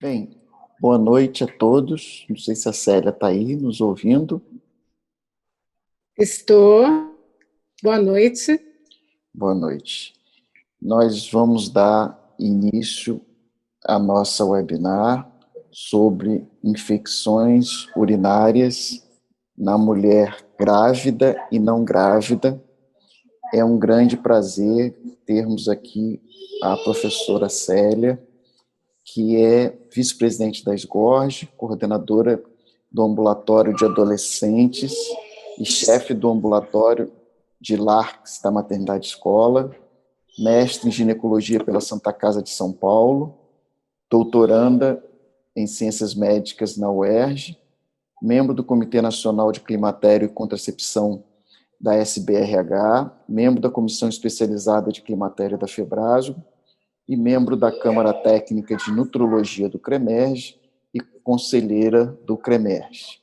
Bem, boa noite a todos. Não sei se a Célia está aí nos ouvindo. Estou. Boa noite. Boa noite. Nós vamos dar início à nossa webinar sobre infecções urinárias na mulher grávida e não grávida. É um grande prazer termos aqui a professora Célia, que é vice-presidente da SGORG, coordenadora do ambulatório de adolescentes e chefe do ambulatório de LARCS da Maternidade Escola, mestre em ginecologia pela Santa Casa de São Paulo, doutoranda em ciências médicas na UERJ, membro do Comitê Nacional de Climatério e Contracepção da SBRH, membro da Comissão Especializada de Climatério da FEBRASO e membro da Câmara Técnica de Nutrologia do CREMERGE e conselheira do CREMERGE.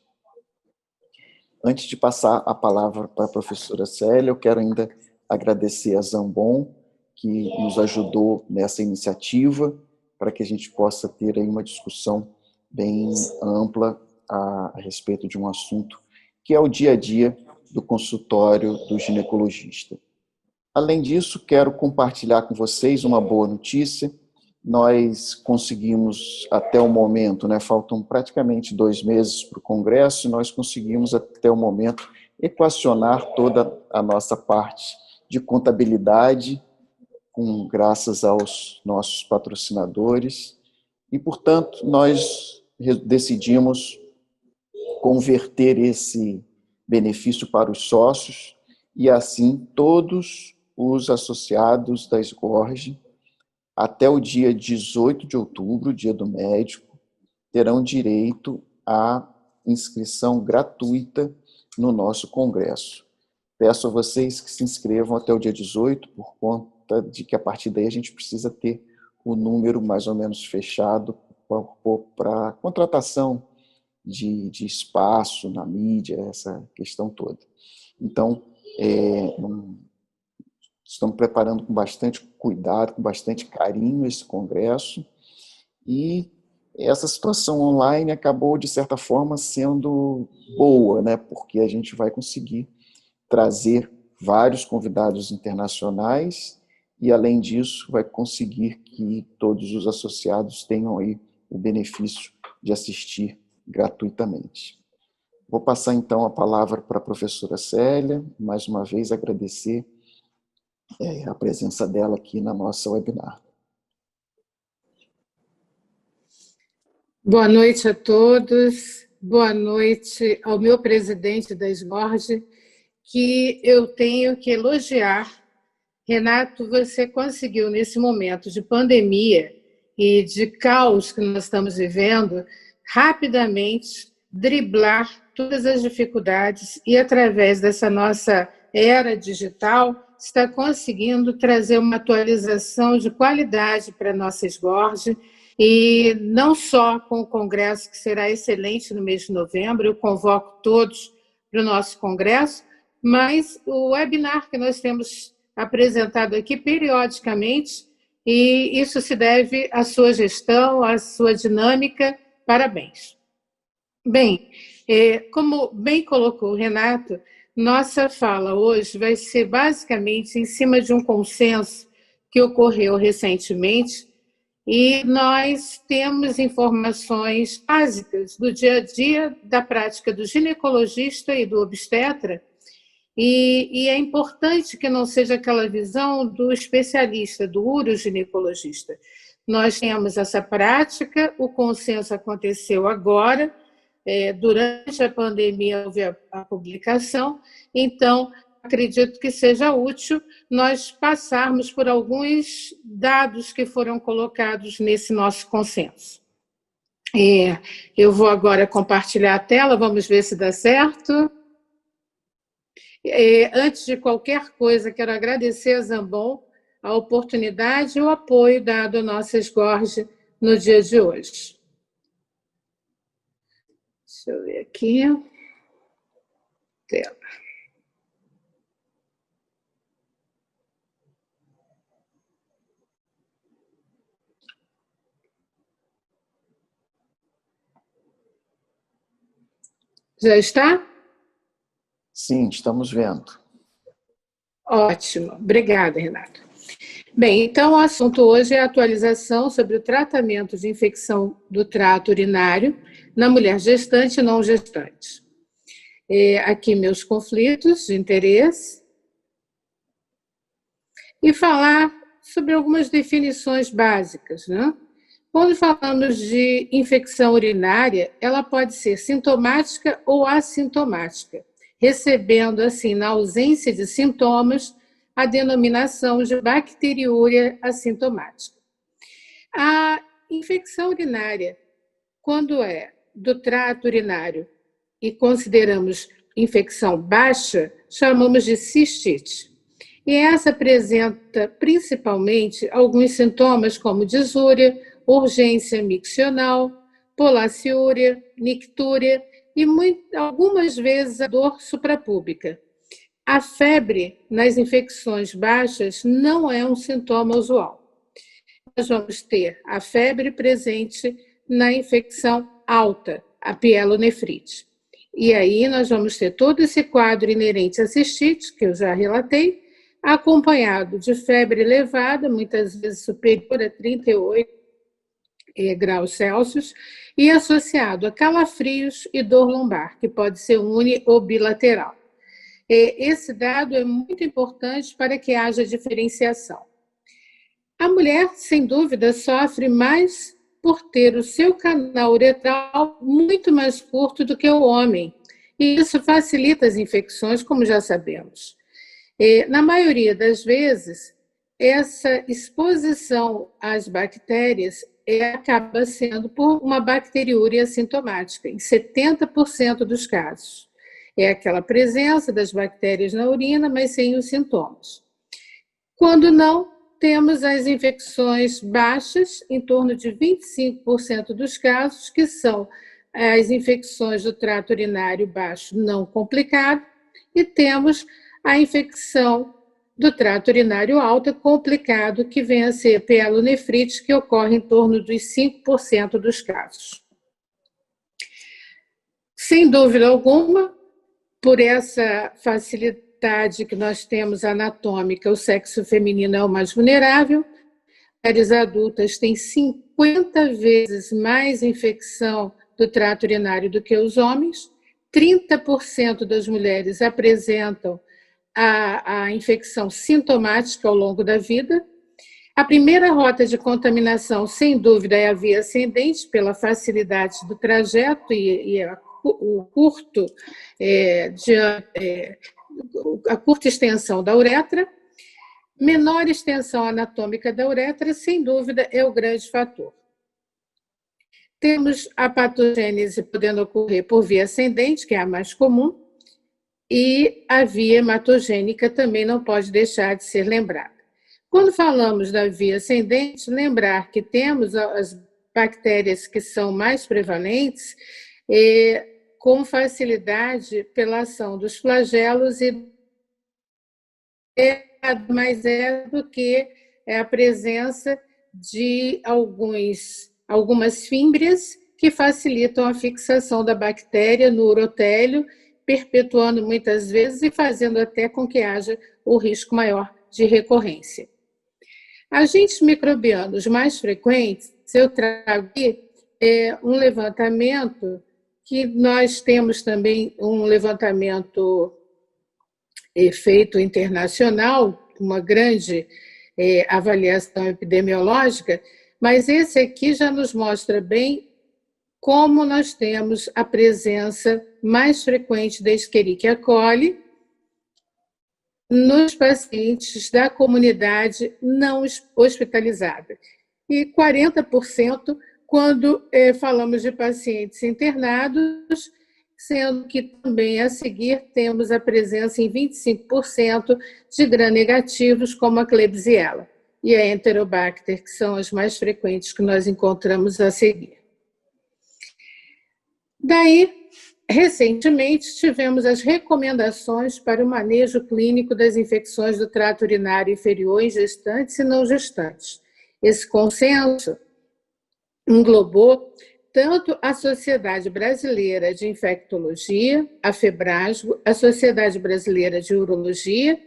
Antes de passar a palavra para a professora Célia, eu quero ainda agradecer a Zambon, que nos ajudou nessa iniciativa, para que a gente possa ter aí uma discussão bem ampla a respeito de um assunto que é o dia a dia do consultório do ginecologista. Além disso, quero compartilhar com vocês uma boa notícia. Nós conseguimos, até o momento, faltam praticamente 2 meses para o Congresso, e nós conseguimos, até o momento, equacionar toda a nossa parte de contabilidade, graças aos nossos patrocinadores, e, portanto, nós decidimos converter esse benefício para os sócios, e assim todos os associados da SGORG, até o dia 18 de outubro, dia do médico, terão direito à inscrição gratuita no nosso congresso. Peço a vocês que se inscrevam até o dia 18, por conta de que a partir daí a gente precisa ter o número mais ou menos fechado para contratação de espaço na mídia, essa questão toda. Então, estamos preparando com bastante cuidado, com bastante carinho esse congresso, e essa situação online acabou, de certa forma, sendo boa, porque a gente vai conseguir trazer vários convidados internacionais e, além disso, vai conseguir que todos os associados tenham aí o benefício de assistir gratuitamente. Vou passar, então, a palavra para a professora Célia, mais uma vez agradecer a presença dela aqui na nossa webinar. Boa noite a todos. Boa noite ao meu presidente da SGORG, que eu tenho que elogiar. Renato, você conseguiu, nesse momento de pandemia e de caos que nós estamos vivendo, rapidamente driblar todas as dificuldades e, através dessa nossa era digital, está conseguindo trazer uma atualização de qualidade para a nossa SGORG, e não só com o congresso, que será excelente no mês de novembro, eu convoco todos para o nosso congresso, mas o webinar que nós temos apresentado aqui periodicamente, e isso se deve à sua gestão, à sua dinâmica. Parabéns. Bem, como bem colocou o Renato, nossa fala hoje vai ser basicamente em cima de um consenso que ocorreu recentemente, e nós temos informações básicas do dia a dia da prática do ginecologista e do obstetra, e é importante que não seja aquela visão do especialista, do uroginecologista. Nós temos essa prática, o consenso aconteceu agora, durante a pandemia houve a publicação, então acredito que seja útil nós passarmos por alguns dados que foram colocados nesse nosso consenso. Eu vou agora compartilhar a tela, vamos ver se dá certo. Antes de qualquer coisa, quero agradecer a Zambon a oportunidade e o apoio dado à nossa SGORG no dia de hoje. Deixa eu ver aqui. Tela. Já está? Sim, estamos vendo. Ótimo. Obrigada, Renato. Bem, então o assunto hoje é a atualização sobre o tratamento de infecção do trato urinário na mulher gestante e não gestante. Aqui meus conflitos de interesse e falar sobre algumas definições básicas, né? Quando falamos de infecção urinária, ela pode ser sintomática ou assintomática, recebendo, assim, na ausência de sintomas, a denominação de bacteriúria assintomática. A infecção urinária, quando é do trato urinário e consideramos infecção baixa, chamamos de cistite. E essa apresenta principalmente alguns sintomas como disúria, urgência miccional, polaciúria, nictúria e algumas vezes a dor suprapúbica. A febre nas infecções baixas não é um sintoma usual. Nós vamos ter a febre presente na infecção alta, a pielonefrite. E aí nós vamos ter todo esse quadro inerente à cistite, que eu já relatei, acompanhado de febre elevada, muitas vezes superior a 38 graus Celsius, e associado a calafrios e dor lombar, que pode ser uni ou bilateral. Esse dado é muito importante para que haja diferenciação. A mulher, sem dúvida, sofre mais por ter o seu canal uretral muito mais curto do que o homem, e isso facilita as infecções, como já sabemos. Na maioria das vezes, essa exposição às bactérias acaba sendo por uma bacteriúria assintomática, em 70% dos casos. É aquela presença das bactérias na urina, mas sem os sintomas. Quando não, temos as infecções baixas, em torno de 25% dos casos, que são as infecções do trato urinário baixo não complicado, e temos a infecção do trato urinário alta complicado, que vem a ser pielonefrite, que ocorre em torno dos 5% dos casos. Sem dúvida alguma, por essa facilidade que nós temos anatômica, o sexo feminino é o mais vulnerável. Mulheres adultas têm 50 vezes mais infecção do trato urinário do que os homens. 30% das mulheres apresentam a infecção sintomática ao longo da vida. A primeira rota de contaminação, sem dúvida, é a via ascendente, pela facilidade do trajeto e a curta extensão da uretra. Menor extensão anatômica da uretra, sem dúvida, é o grande fator. Temos a patogênese podendo ocorrer por via ascendente, que é a mais comum, e a via hematogênica também não pode deixar de ser lembrada. Quando falamos da via ascendente, lembrar que temos as bactérias que são mais prevalentes com facilidade pela ação dos flagelos e mais do que a presença de algumas fímbrias que facilitam a fixação da bactéria no urotélio, perpetuando muitas vezes e fazendo até com que haja o risco maior de recorrência. Agentes microbianos mais frequentes, eu trago aqui um levantamento que nós temos também um levantamento feito internacional, uma grande avaliação epidemiológica, mas esse aqui já nos mostra bem como nós temos a presença mais frequente da Escherichia coli nos pacientes da comunidade não hospitalizada. E 40% quando falamos de pacientes internados, sendo que também a seguir temos a presença em 25% de gram-negativos, como a Klebsiella e a Enterobacter, que são as mais frequentes que nós encontramos a seguir. Daí, recentemente, tivemos as recomendações para o manejo clínico das infecções do trato urinário inferior em gestantes e não gestantes. Esse consenso englobou tanto a Sociedade Brasileira de Infectologia, a FEBRASGO, a Sociedade Brasileira de Urologia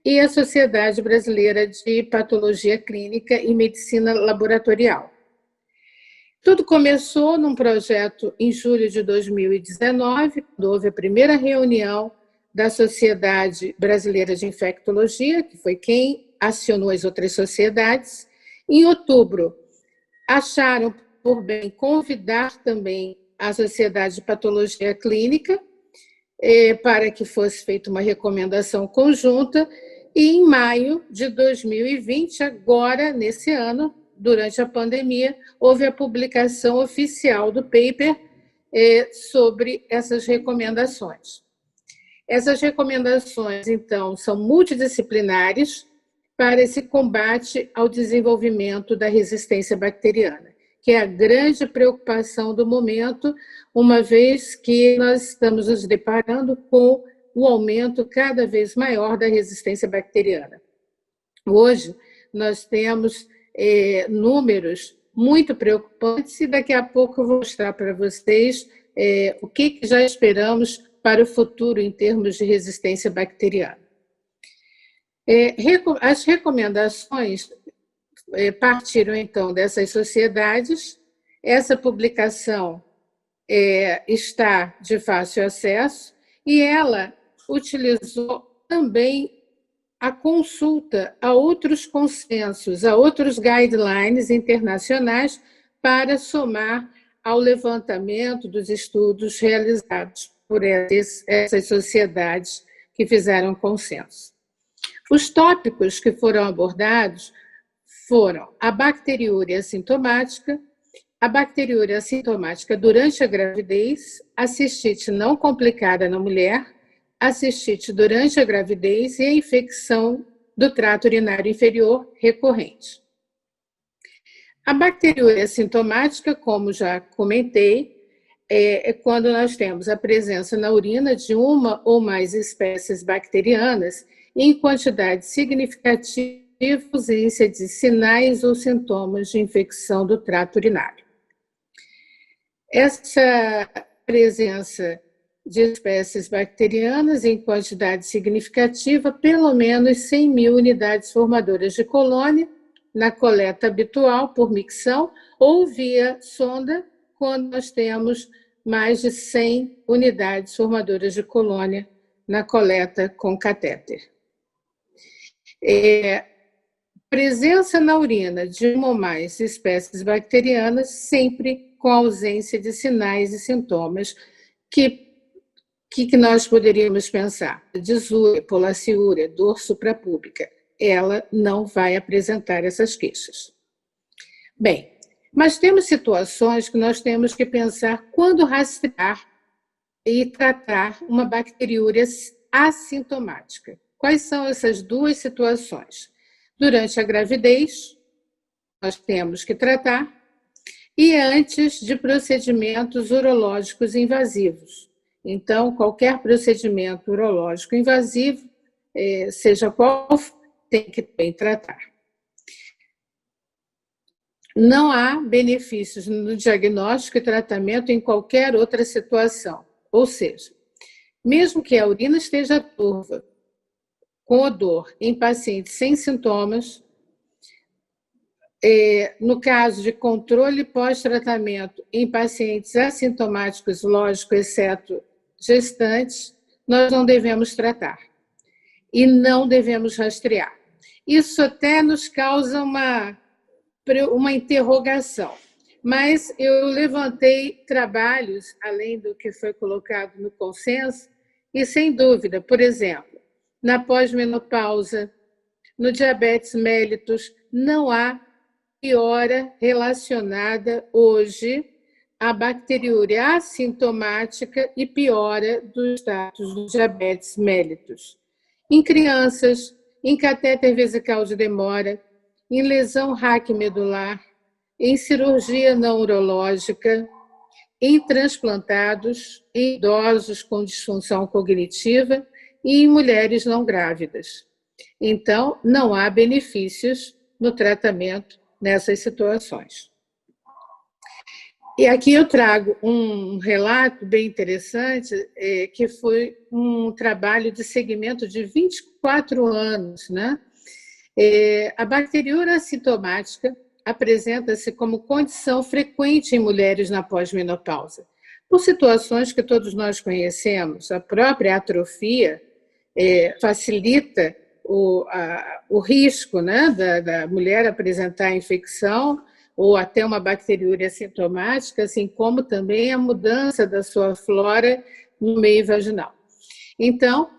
e a Sociedade Brasileira de Patologia Clínica e Medicina Laboratorial. Tudo começou num projeto em julho de 2019, quando houve a primeira reunião da Sociedade Brasileira de Infectologia, que foi quem acionou as outras sociedades. Em outubro, acharam por bem convidar também a Sociedade de Patologia Clínica para que fosse feita uma recomendação conjunta, e em maio de 2020, agora, nesse ano, durante a pandemia, houve a publicação oficial do paper sobre essas recomendações. Essas recomendações, então, são multidisciplinares para esse combate ao desenvolvimento da resistência bacteriana, que é a grande preocupação do momento, uma vez que nós estamos nos deparando com o aumento cada vez maior da resistência bacteriana. Hoje, nós temos números muito preocupantes e daqui a pouco eu vou mostrar para vocês o que já esperamos para o futuro em termos de resistência bacteriana. As recomendações partiram, então, dessas sociedades. Essa publicação está de fácil acesso e ela utilizou também a consulta a outros consensos, a outros guidelines internacionais para somar ao levantamento dos estudos realizados por essas sociedades que fizeram consenso. Os tópicos que foram abordados foram a bacteriúria assintomática, a bacteriúria assintomática durante a gravidez, a cistite não complicada na mulher, a cistite durante a gravidez e a infecção do trato urinário inferior recorrente. A bacteriúria assintomática, como já comentei, é quando nós temos a presença na urina de uma ou mais espécies bacterianas em quantidade significativa, ausência de sinais ou sintomas de infecção do trato urinário. Essa presença de espécies bacterianas em quantidade significativa, pelo menos 100.000 unidades formadoras de colônia, na coleta habitual por micção ou via sonda, quando nós temos mais de 100 unidades formadoras de colônia na coleta com catéter. Presença na urina de uma ou mais espécies bacterianas, sempre com ausência de sinais e sintomas que nós poderíamos pensar? Disúria, polaciúria, dor suprapúbica. Ela não vai apresentar essas queixas. Bem, mas temos situações que nós temos que pensar quando rastrear e tratar uma bacteriúria assintomática. Quais são essas duas situações? Durante a gravidez, nós temos que tratar, e antes de procedimentos urológicos invasivos. Então, qualquer procedimento urológico invasivo, seja qual for, tem que também tratar. Não há benefícios no diagnóstico e tratamento em qualquer outra situação. Ou seja, mesmo que a urina esteja turva, com odor, em pacientes sem sintomas, no caso de controle pós-tratamento em pacientes assintomáticos, lógico, exceto gestantes, nós não devemos tratar e não devemos rastrear. Isso até nos causa uma interrogação, mas eu levantei trabalhos, além do que foi colocado no consenso, e sem dúvida, por exemplo, na pós-menopausa, no diabetes mellitus, não há piora relacionada hoje à bacteriúria assintomática e piora do status do diabetes mellitus. Em crianças, em catéter vesical de demora, em lesão raquimedular, em cirurgia não urológica, em transplantados, em idosos com disfunção cognitiva e em mulheres não grávidas. Então, não há benefícios no tratamento nessas situações. E aqui eu trago um relato bem interessante, que foi um trabalho de segmento de 24 anos, né? A bacteriúria assintomática apresenta-se como condição frequente em mulheres na pós-menopausa, por situações que todos nós conhecemos. A própria atrofia facilita o risco, né, da mulher apresentar infecção ou até uma bacteriúria assintomática, assim como também a mudança da sua flora no meio vaginal. Então,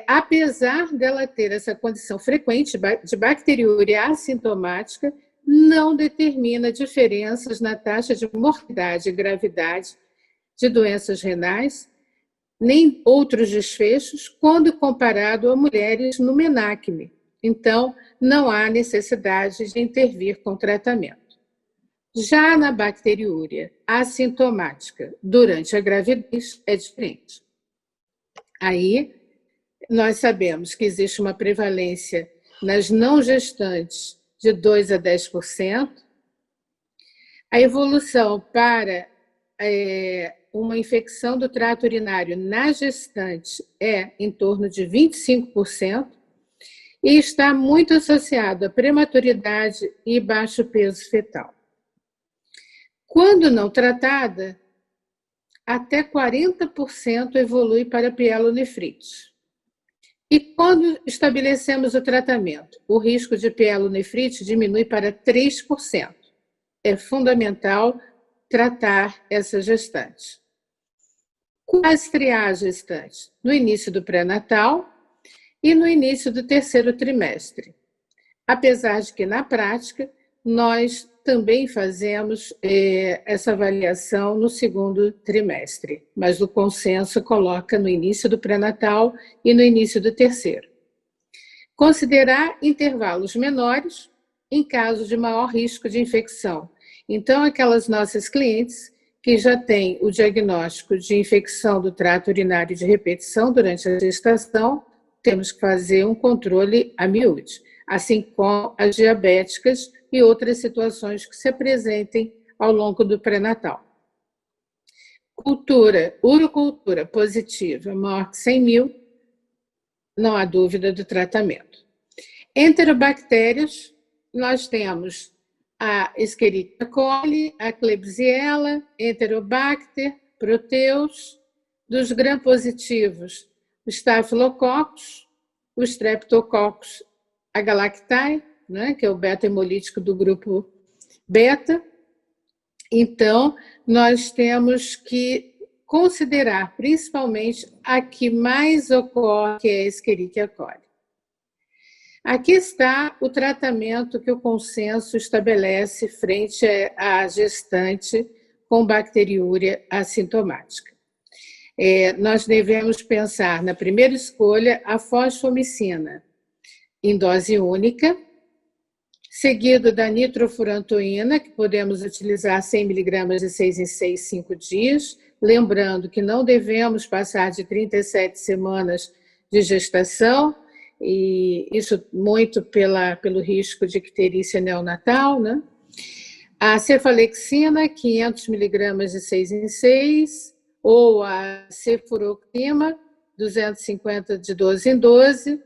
apesar dela ter essa condição frequente de bacteriúria assintomática, não determina diferenças na taxa de mortalidade e gravidade de doenças renais, nem outros desfechos, quando comparado a mulheres no menacme. Então, não há necessidade de intervir com tratamento. Já na bacteriúria assintomática durante a gravidez, é diferente. Aí, nós sabemos que existe uma prevalência nas não gestantes de 2 a 10%. A evolução para uma infecção do trato urinário na gestante é em torno de 25% e está muito associado à prematuridade e baixo peso fetal. Quando não tratada, até 40% evolui para pielonefrite. E quando estabelecemos o tratamento, o risco de pielonefrite diminui para 3%. É fundamental tratar essa gestante. Quais triar a gestante? No início do pré-natal e no início do terceiro trimestre. Apesar de que, na prática, nós também fazemos essa avaliação no segundo trimestre, mas o consenso coloca no início do pré-natal e no início do terceiro. Considerar intervalos menores em caso de maior risco de infecção. Então, aquelas nossas clientes que já têm o diagnóstico de infecção do trato urinário de repetição durante a gestação, temos que fazer um controle a miúde, assim como as diabéticas e outras situações que se apresentem ao longo do pré-natal. Urocultura positiva maior que 100.000, não há dúvida do tratamento. Enterobactérias, nós temos a Escherichia coli, a Klebsiella, Enterobacter, Proteus. Dos gram-positivos, o Staphylococcus, o Streptococcus agalactiae, né, que é o beta-hemolítico do grupo beta. Então, nós temos que considerar principalmente a que mais ocorre, que é a Escherichia coli. Aqui está o tratamento que o consenso estabelece frente à gestante com bacteriúria assintomática. Nós devemos pensar, na primeira escolha, a fosfomicina em dose única, seguido da nitrofurantoína, que podemos utilizar 100 mg de 6 em 6, 5 dias, lembrando que não devemos passar de 37 semanas de gestação, e isso muito pelo risco de icterícia neonatal, né? A cefalexina, 500 mg de 6 em 6, ou a cefuroxima, 250 de 12 em 12,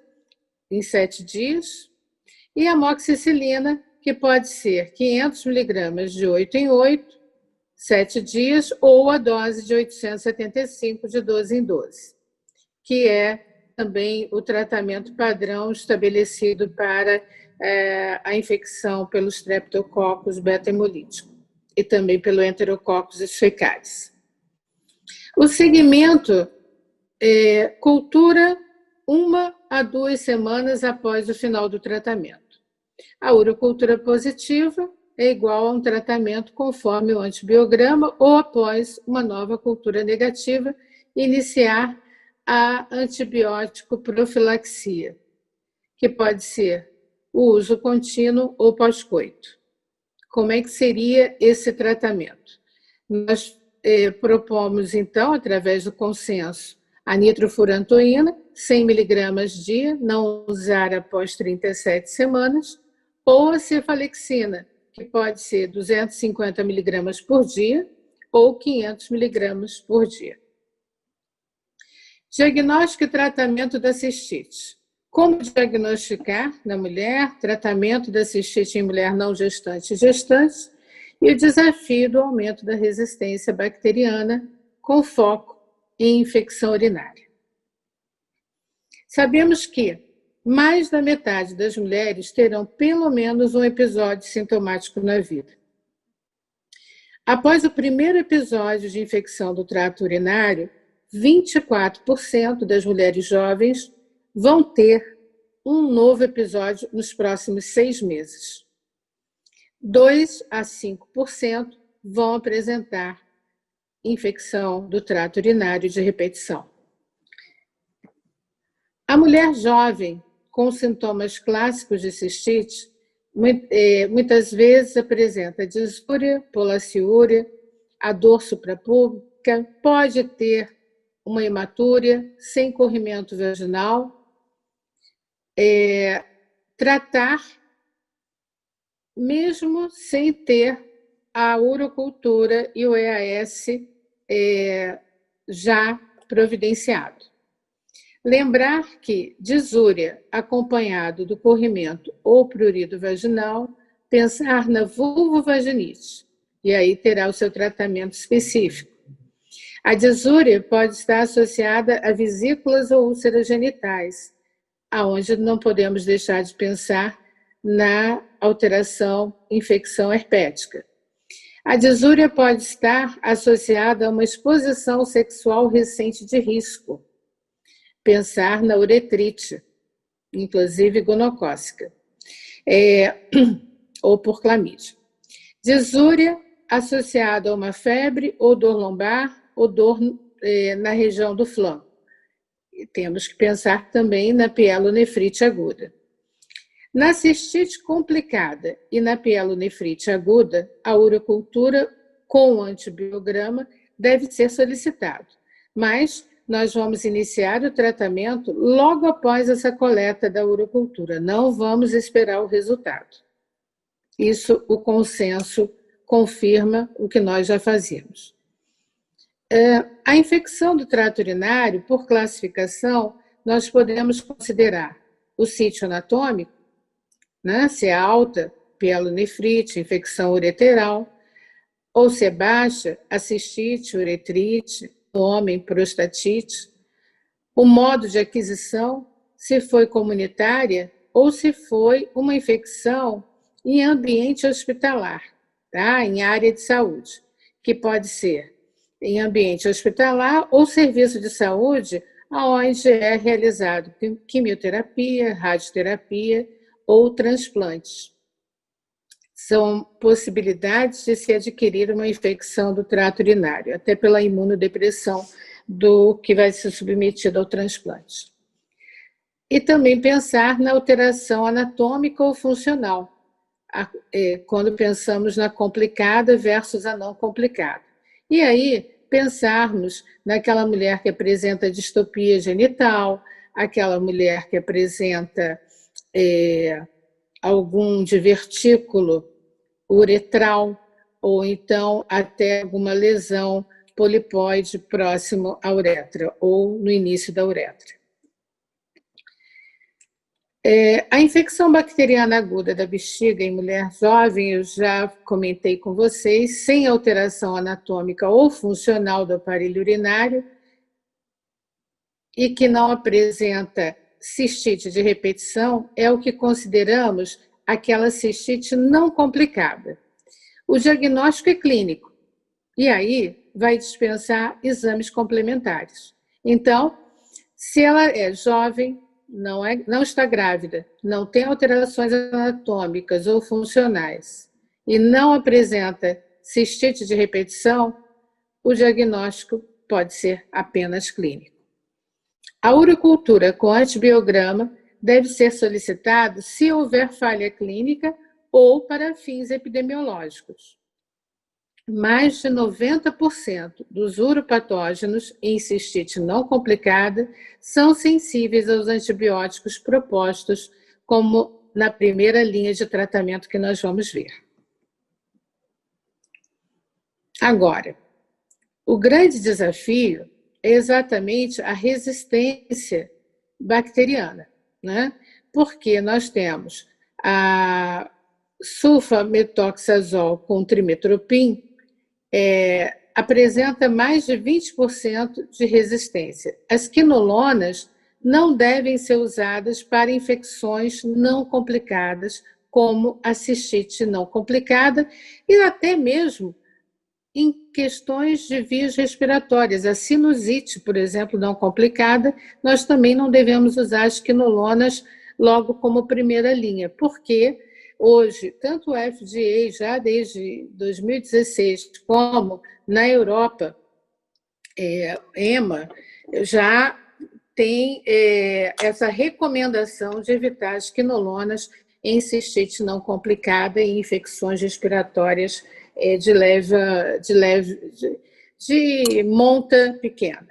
em 7 dias, e a amoxicilina, que pode ser 500 mg de 8 em 8, 7 dias, ou a dose de 875 de 12 em 12, que é também o tratamento padrão estabelecido para a infecção pelo Streptococcus beta-hemolítico e também pelo Enterococcus escherichia. O segmento cultura 1 a 2 semanas após o final do tratamento. A urocultura positiva é igual a um tratamento conforme o antibiograma ou após uma nova cultura negativa, iniciar a antibiótico profilaxia, que pode ser o uso contínuo ou pós-coito. Como é que seria esse tratamento? Nós propomos, então, através do consenso, a nitrofurantoína, 100 mg dia, não usar após 37 semanas, ou a cefalexina, que pode ser 250 mg por dia, ou 500 miligramas por dia. Diagnóstico e tratamento da cistite. Como diagnosticar na mulher, tratamento da cistite em mulher não gestante e gestante, e o desafio do aumento da resistência bacteriana com foco em infecção urinária. Sabemos que mais da metade das mulheres terão pelo menos um episódio sintomático na vida. Após o primeiro episódio de infecção do trato urinário, 24% das mulheres jovens vão ter um novo episódio nos próximos 6 meses. 2 a 5% vão apresentar infecção do trato urinário de repetição. A mulher jovem com sintomas clássicos de cistite muitas vezes apresenta disúria, polaciúria, a dor suprapúbica, pode ter uma hematúria sem corrimento vaginal. Tratar mesmo sem ter a urocultura e o EAS já providenciado. Lembrar que disúria acompanhado do corrimento ou prurido vaginal, pensar na vulvovaginite, e aí terá o seu tratamento específico. A disúria pode estar associada a vesículas ou úlceras genitais, aonde não podemos deixar de pensar na alteração, infecção herpética. A disúria pode estar associada a uma exposição sexual recente de risco. Pensar na uretrite, inclusive gonocócica, ou por clamídia. Disúria associada a uma febre ou dor lombar ou dor na região do flanco. E temos que pensar também na pielonefrite aguda. Na cistite complicada e na pielonefrite aguda, a urocultura com antibiograma deve ser solicitado, mas nós vamos iniciar o tratamento logo após essa coleta da urocultura, não vamos esperar o resultado. Isso, o consenso confirma o que nós já fazíamos. A infecção do trato urinário, por classificação, nós podemos considerar o sítio anatômico, né, se é alta, pielonefrite, infecção ureteral, ou se é baixa, a cistite, uretrite, no homem, prostatite. O modo de aquisição, se foi comunitária ou se foi uma infecção em ambiente hospitalar, tá? Em área de saúde, que pode ser em ambiente hospitalar ou serviço de saúde, onde é realizado quimioterapia, radioterapia ou transplantes. São possibilidades de se adquirir uma infecção do trato urinário, até pela imunodepressão do que vai ser submetido ao transplante. E também pensar na alteração anatômica ou funcional, quando pensamos na complicada versus a não complicada. E aí, pensarmos naquela mulher que apresenta distopia genital, aquela mulher que apresenta algum divertículo uretral, ou então até alguma lesão polipoide próximo à uretra, ou no início da uretra. A infecção bacteriana aguda da bexiga em mulher jovem, eu já comentei com vocês, sem alteração anatômica ou funcional do aparelho urinário e que não apresenta cistite de repetição, é o que consideramos aquela cistite não complicada. O diagnóstico é clínico, e aí vai dispensar exames complementares. Então, se ela é jovem, não está grávida, não tem alterações anatômicas ou funcionais e não apresenta cistite de repetição, o diagnóstico pode ser apenas clínico. A urocultura com antibiograma deve ser solicitado se houver falha clínica ou para fins epidemiológicos. Mais de 90% dos uropatógenos em cistite não complicada são sensíveis aos antibióticos propostos, como na primeira linha de tratamento que nós vamos ver. Agora, O grande desafio é exatamente a resistência bacteriana, né? Porque nós temos a sulfametoxazol com trimetoprim, apresenta mais de 20% de resistência. As quinolonas não devem ser usadas para infecções não complicadas, como a cistite não complicada, e até mesmo em questões de vias respiratórias. A sinusite, por exemplo, não complicada, nós também não devemos usar as quinolonas logo como primeira linha, porque hoje, tanto o FDA, já desde 2016, como na Europa, EMA, já tem essa recomendação de evitar as quinolonas em cistite não complicada e infecções respiratórias de monta pequena.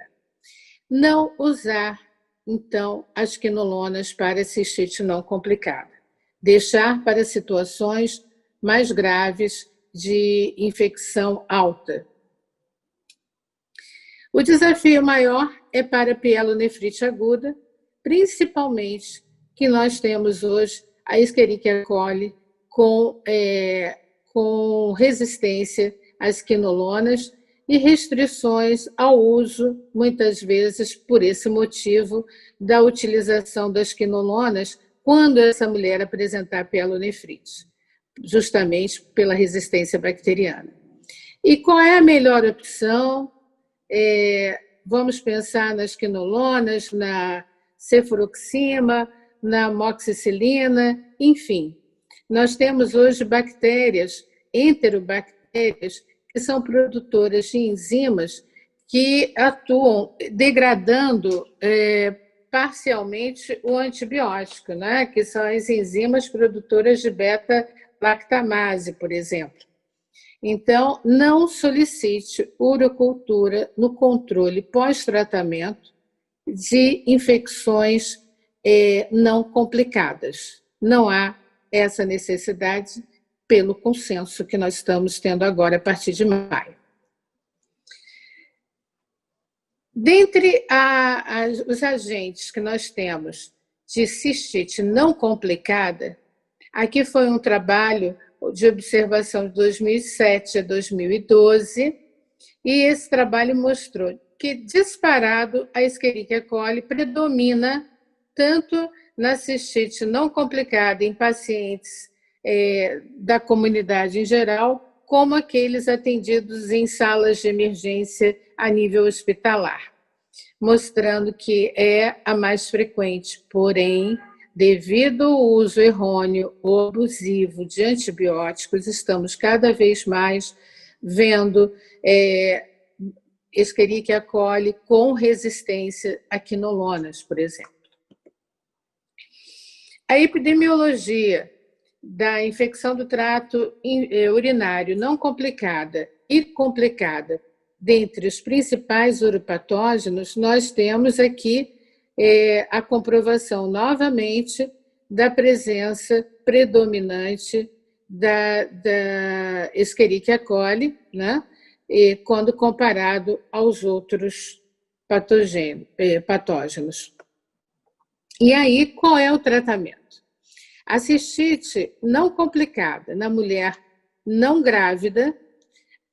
Não usar, então, as quinolonas para cistite não complicada. Deixar para situações mais graves de infecção alta. O desafio maior é para a pielonefrite aguda, principalmente que nós temos hoje a Escherichia coli com resistência às quinolonas e restrições ao uso, muitas vezes por esse motivo, da utilização das quinolonas quando essa mulher apresentar pielonefrite, justamente pela resistência bacteriana. E qual é a melhor opção? Vamos pensar nas quinolonas, na cefuroxima, na amoxicilina, enfim. Nós temos hoje bactérias, enterobactérias, que são produtoras de enzimas que atuam degradando parcialmente o antibiótico, né? Que são as enzimas produtoras de beta-lactamase, por exemplo. Então, não solicite urocultura no controle pós-tratamento de infecções não complicadas. Não há essa necessidade pelo consenso que nós estamos tendo agora a partir de maio. Dentre os agentes que nós temos de cistite não complicada, aqui foi um trabalho de observação de 2007 a 2012, e esse trabalho mostrou que, disparado, a Escherichia coli predomina tanto na cistite não complicada em pacientes da comunidade em geral, como aqueles atendidos em salas de emergência a nível hospitalar, mostrando que é a mais frequente, porém, devido ao uso errôneo ou abusivo de antibióticos, estamos cada vez mais vendo Escherichia coli com resistência a quinolonas, por exemplo. A epidemiologia da infecção do trato urinário não complicada e complicada, dentre os principais uropatógenos, nós temos aqui a comprovação novamente da presença predominante da Escherichia coli, né? Quando comparado aos outros patógenos. E aí, qual é o tratamento? A cistite não complicada na mulher não grávida,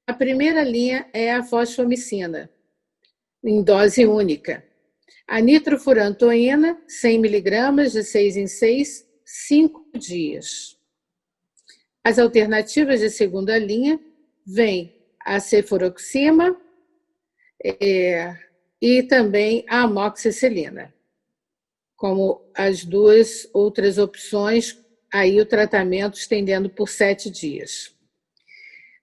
a primeira linha é a fosfomicina, em dose única. A nitrofurantoína, 100 mg de 6 em 6, 5 dias. As alternativas de segunda linha vêm a cefuroxima e também a amoxicilina, como as duas outras opções, aí o tratamento estendendo por 7 dias.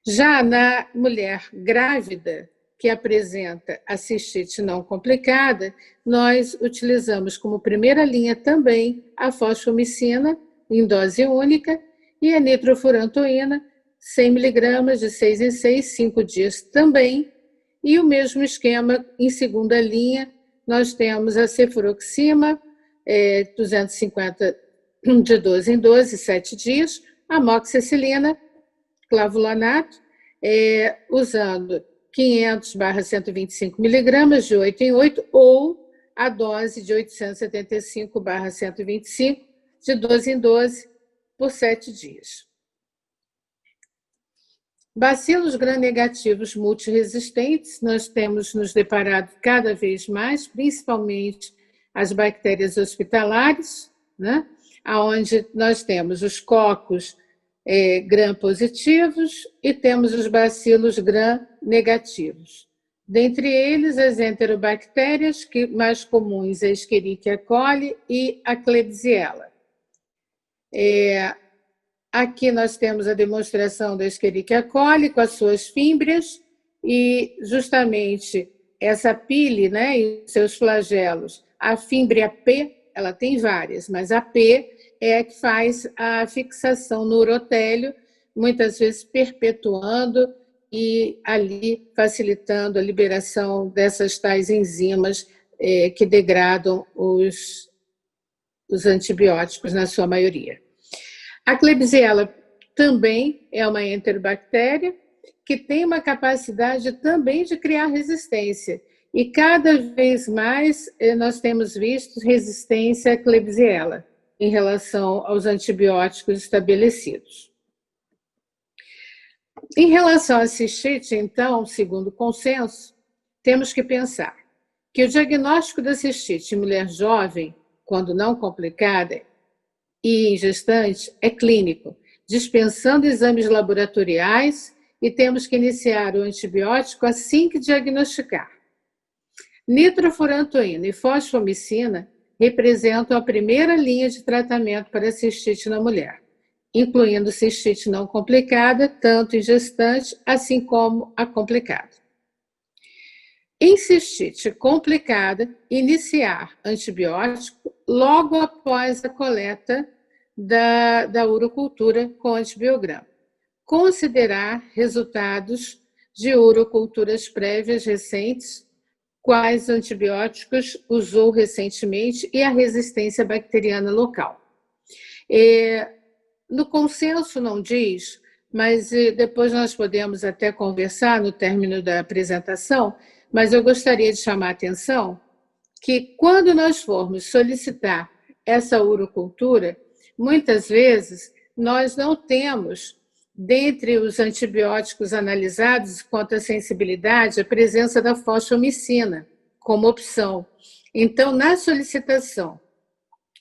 Já na mulher grávida, que apresenta a cistite não complicada, nós utilizamos como primeira linha também a fosfomicina, em dose única, e a nitrofurantoína, 100 mg de 6 em 6, 5 dias também. E o mesmo esquema, em segunda linha, nós temos a cefuroxima, 250 de 12 em 12, 7 dias, a amoxicilina, clavulanato, usando 500/125 miligramas, de 8 em 8, ou a dose de 875/125, de 12 em 12, por 7 dias. Bacilos gram-negativos multiresistentes, nós temos nos deparado cada vez mais, principalmente as bactérias hospitalares, né? Onde nós temos os cocos gram-positivos e temos os bacilos gram-negativos. Dentre eles, as enterobactérias, que mais comuns, a Escherichia coli e a Klebsiella. Aqui nós temos a demonstração da Escherichia coli com as suas fímbrias, e justamente essa pile, né, e seus flagelos, a fímbria P, ela tem várias, mas a P é a que faz a fixação no urotélio, muitas vezes perpetuando e ali facilitando a liberação dessas tais enzimas que degradam os antibióticos na sua maioria. A Klebsiella também é uma enterobactéria que tem uma capacidade também de criar resistência. E cada vez mais nós temos visto resistência à Klebsiella em relação aos antibióticos estabelecidos. Em relação à cistite, então, segundo o consenso, temos que pensar que o diagnóstico da cistite em mulher jovem, quando não complicada, e em gestante, é clínico, dispensando exames laboratoriais, e temos que iniciar o antibiótico assim que diagnosticar. Nitrofurantoína e fosfomicina representam a primeira linha de tratamento para cistite na mulher, incluindo cistite não complicada, tanto em gestante, assim como a complicada. Em cistite complicada, iniciar antibiótico logo após a coleta da urocultura com antibiograma. Considerar resultados de uroculturas prévias recentes, quais antibióticos usou recentemente e a resistência bacteriana local. No consenso não diz, mas depois nós podemos até conversar no término da apresentação, mas eu gostaria de chamar a atenção que quando nós formos solicitar essa urocultura, muitas vezes nós não temos, dentre os antibióticos analisados quanto à sensibilidade, a presença da fosfomicina como opção. Então, na solicitação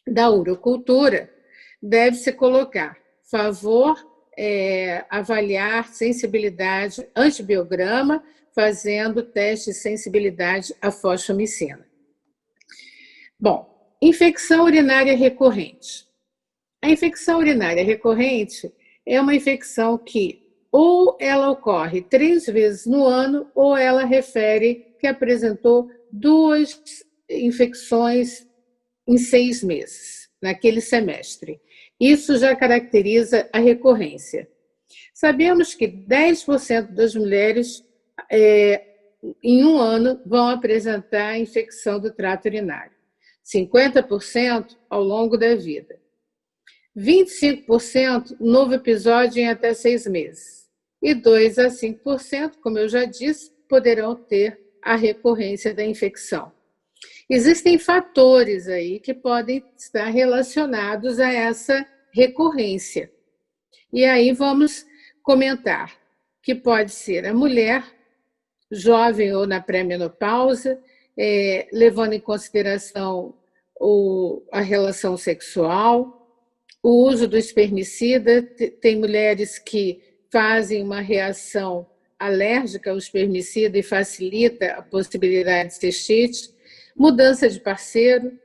da urocultura, deve-se colocar favor avaliar sensibilidade antibiograma, fazendo teste de sensibilidade à fosfomicina. Bom, infecção urinária recorrente. A infecção urinária recorrente é uma infecção que ou ela ocorre 3 vezes no ano, ou ela refere que apresentou 2 infecções em 6 meses, naquele semestre. Isso já caracteriza a recorrência. Sabemos que 10% das mulheres em um ano vão apresentar infecção do trato urinário, 50% ao longo da vida, 25% novo episódio em até 6 meses, e 2 a 5%, como eu já disse, poderão ter a recorrência da infecção. Existem fatores aí que podem estar relacionados a essa recorrência. E aí vamos comentar que pode ser a mulher, jovem ou na pré-menopausa, levando em consideração a relação sexual, o uso do espermicida. Tem mulheres que fazem uma reação alérgica ao espermicida e facilita a possibilidade de cistite, mudança de parceiro.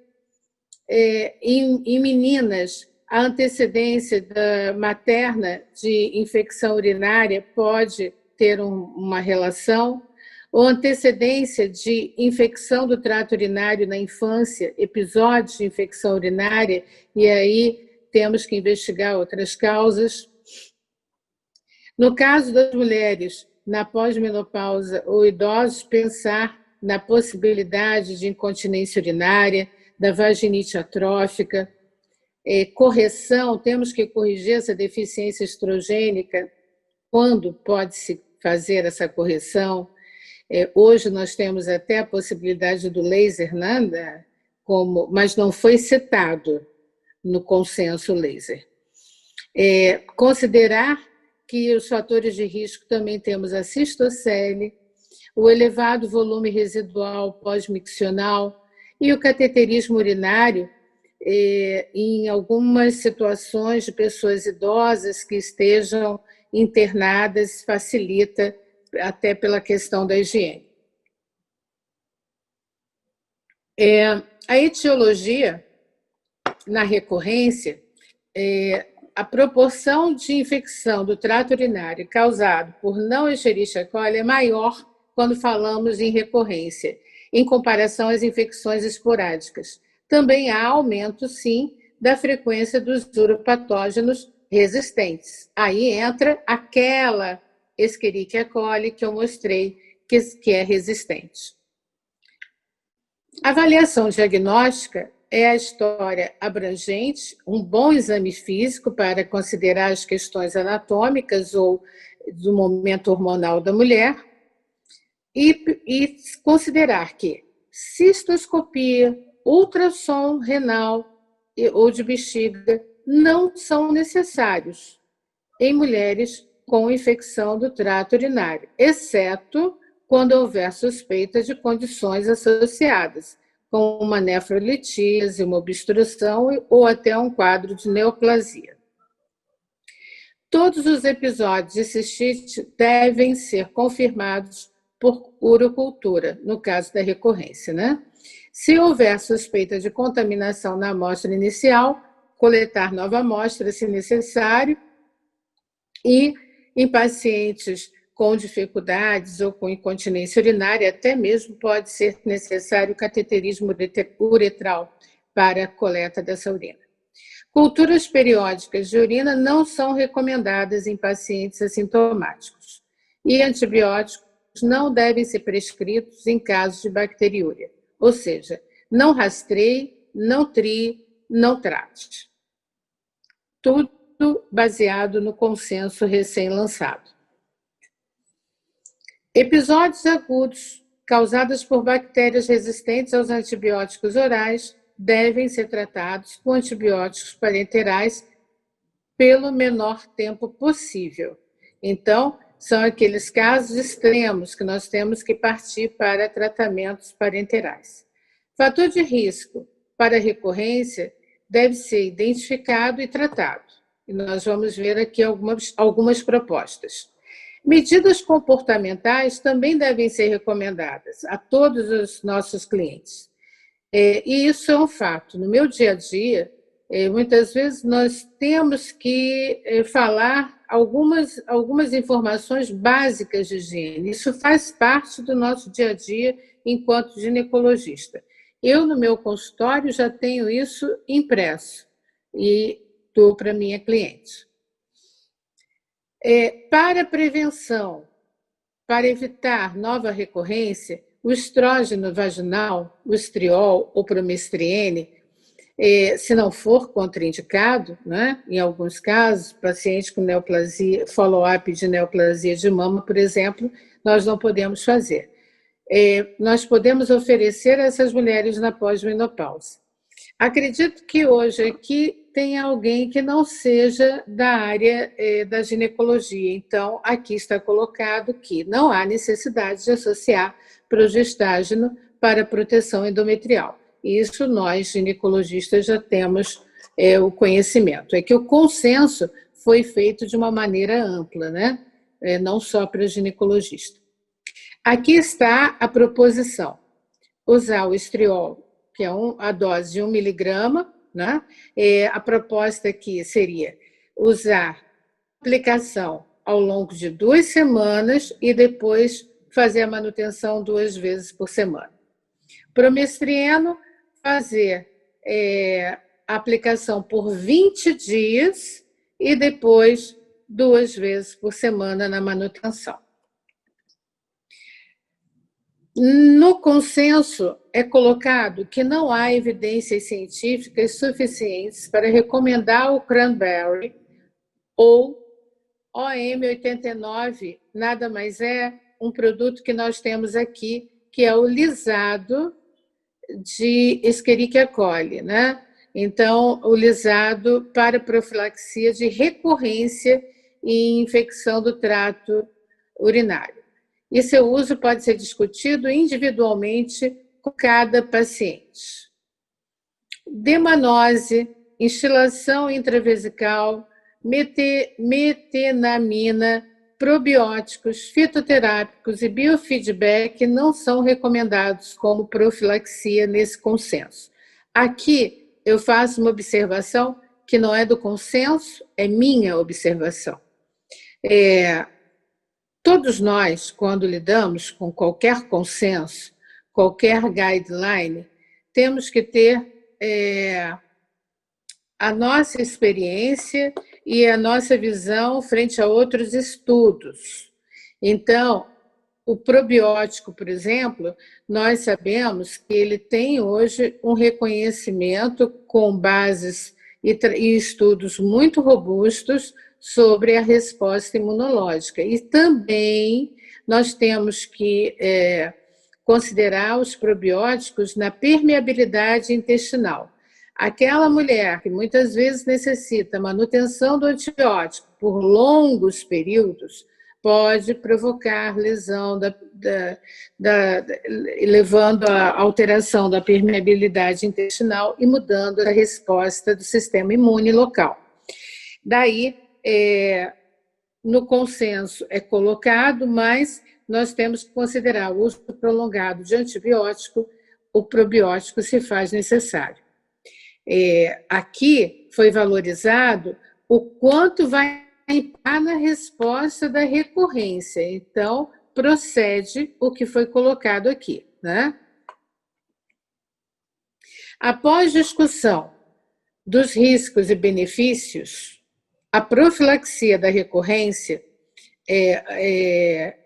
Em meninas, a antecedência da materna de infecção urinária pode ter uma relação, ou antecedência de infecção do trato urinário na infância, episódios de infecção urinária, e aí temos que investigar outras causas. No caso das mulheres na pós-menopausa ou idosos, pensar na possibilidade de incontinência urinária, da vaginite atrófica, correção, temos que corrigir essa deficiência estrogênica, quando pode-se fazer essa correção, Hoje nós temos até a possibilidade do laser, né? Mas não foi citado no consenso laser. Considerar que os fatores de risco também temos a cistocele, o elevado volume residual pós-miccional e o cateterismo urinário, em algumas situações de pessoas idosas que estejam internadas, facilita até pela questão da higiene. A etiologia, na recorrência, a proporção de infecção do trato urinário causado por não Escherichia coli é maior quando falamos em recorrência, em comparação às infecções esporádicas. Também há aumento, sim, da frequência dos uropatógenos resistentes. Aí entra aquela Escherichia coli que eu mostrei, que é resistente. A avaliação diagnóstica é a história abrangente, um bom exame físico para considerar as questões anatômicas ou do momento hormonal da mulher e considerar que cistoscopia, ultrassom renal ou de bexiga não são necessários em mulheres com infecção do trato urinário, exceto quando houver suspeita de condições associadas, como uma nefrolitíase, uma obstrução ou até um quadro de neoplasia. Todos os episódios de cistite devem ser confirmados por urocultura, no caso da recorrência, né? Se houver suspeita de contaminação na amostra inicial, coletar nova amostra, se necessário, e em pacientes com dificuldades ou com incontinência urinária, até mesmo pode ser necessário cateterismo uretral para a coleta dessa urina. Culturas periódicas de urina não são recomendadas em pacientes assintomáticos. E antibióticos não devem ser prescritos em casos de bacteriúria. Ou seja, não rastreie, não trie, não trate. Tudo baseado no consenso recém-lançado. Episódios agudos causados por bactérias resistentes aos antibióticos orais devem ser tratados com antibióticos parenterais pelo menor tempo possível. Então, são aqueles casos extremos que nós temos que partir para tratamentos parenterais. Fator de risco para recorrência deve ser identificado e tratado. E nós vamos ver aqui algumas propostas. Medidas comportamentais também devem ser recomendadas a todos os nossos clientes. E isso é um fato. No meu dia a dia, muitas vezes nós temos que falar algumas informações básicas de higiene. Isso faz parte do nosso dia a dia enquanto ginecologista. Eu, no meu consultório, já tenho isso impresso e dou para minha cliente. Para prevenção, para evitar nova recorrência, o estrógeno vaginal, o estriol ou promestriene, se não for contraindicado, né, em alguns casos, paciente com neoplasia, follow-up de neoplasia de mama, por exemplo, nós não podemos fazer. Nós podemos oferecer a essas mulheres na pós-menopausa. Acredito que hoje aqui tem alguém que não seja da área da ginecologia, então aqui está colocado que não há necessidade de associar progestágeno para proteção endometrial. Isso nós, ginecologistas, já temos o conhecimento. É que o consenso foi feito de uma maneira ampla, né? Não só para o ginecologista. Aqui está a proposição. Usar o estriol, que é a dose de 1 miligrama, né? A proposta aqui seria usar aplicação ao longo de 2 semanas e depois fazer a manutenção 2 vezes por semana. Promestrieno, fazer a aplicação por 20 dias e depois 2 vezes por semana na manutenção. No consenso é colocado que não há evidências científicas suficientes para recomendar o cranberry ou OM89, nada mais é um produto que nós temos aqui, que é o lisado de Escherichia coli, né? Então, o lisado para profilaxia de recorrência e infecção do trato urinário. E seu uso pode ser discutido individualmente com cada paciente. Demanose, instilação intravesical, metenamina, probióticos, fitoterápicos e biofeedback não são recomendados como profilaxia nesse consenso. Aqui eu faço uma observação que não é do consenso, é minha observação. Todos nós, quando lidamos com qualquer consenso, qualquer guideline, temos que ter a nossa experiência e a nossa visão frente a outros estudos. Então, o probiótico, por exemplo, nós sabemos que ele tem hoje um reconhecimento com bases e estudos muito robustos sobre a resposta imunológica. E também nós temos que considerar os probióticos na permeabilidade intestinal. Aquela mulher que muitas vezes necessita manutenção do antibiótico por longos períodos pode provocar lesão, levando à alteração da permeabilidade intestinal e mudando a resposta do sistema imune local. Daí, no consenso é colocado, mas nós temos que considerar o uso prolongado de antibiótico, o probiótico se faz necessário. Aqui foi valorizado o quanto vai impactar na resposta da recorrência. Então, procede o que foi colocado aqui, né? Após discussão dos riscos e benefícios, a profilaxia da recorrência